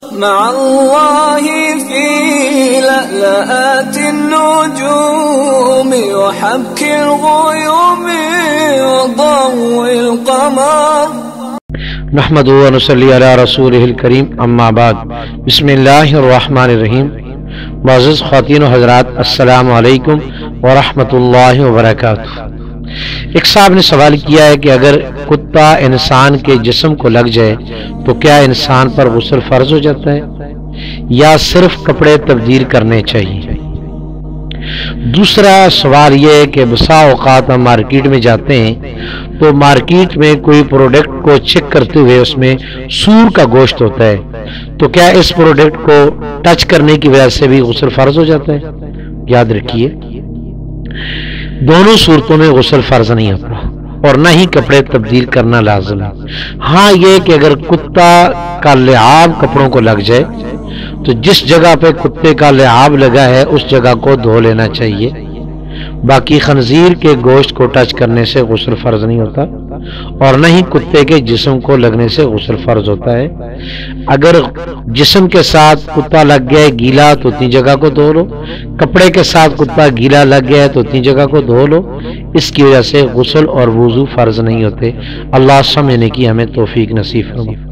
مع الله في لألآت النجوم وحبك الغيوم وضوء القمر نحمد و نصلی علی رسولہ الکریم اما بعد بسم اللہ الرحمن الرحیم معزز خواتین و حضرات السلام علیکم ورحمۃ اللہ وبرکاتہ۔ ایک صاحب نے سوال کیا ہے کہ اگر کتا انسان کے جسم کو لگ جائے تو کیا انسان پر غسل فرض ہو جاتا ہے یا صرف کپڑے تبدیل کرنے چاہیے؟ دوسرا سوال یہ ہے کہ بسا اوقات ہم مارکیٹ میں جاتے ہیں تو مارکیٹ میں کوئی پروڈکٹ کو چیک کرتے ہوئے اس میں سور کا گوشت ہوتا ہے، تو کیا اس پروڈکٹ کو ٹچ کرنے کی وجہ سے بھی غسل فرض ہو جاتا ہے؟ یاد رکھیے دونوں صورتوں میں غسل فرض نہیں ہوتا اور نہ ہی کپڑے تبدیل کرنا لازم ہے۔ ہاں یہ کہ اگر کتا کا لعاب کپڑوں کو لگ جائے تو جس جگہ پہ کتے کا لعاب لگا ہے اس جگہ کو دھو لینا چاہیے، باقی خنزیر کے گوشت کو ٹچ کرنے سے غسل فرض نہیں ہوتا اور نہ ہی کتے کے جسم کو لگنے سے غسل فرض ہوتا ہے۔ اگر جسم کے ساتھ کتا لگ گیا ہے گیلا تو اتنی جگہ کو دھو لو، کپڑے کے ساتھ کتا گیلا لگ گیا ہے تو اتنی جگہ کو دھو لو، اس کی وجہ سے غسل اور وضو فرض نہیں ہوتے۔ اللہ سمجھنے کی ہمیں توفیق نصیب فرمائے۔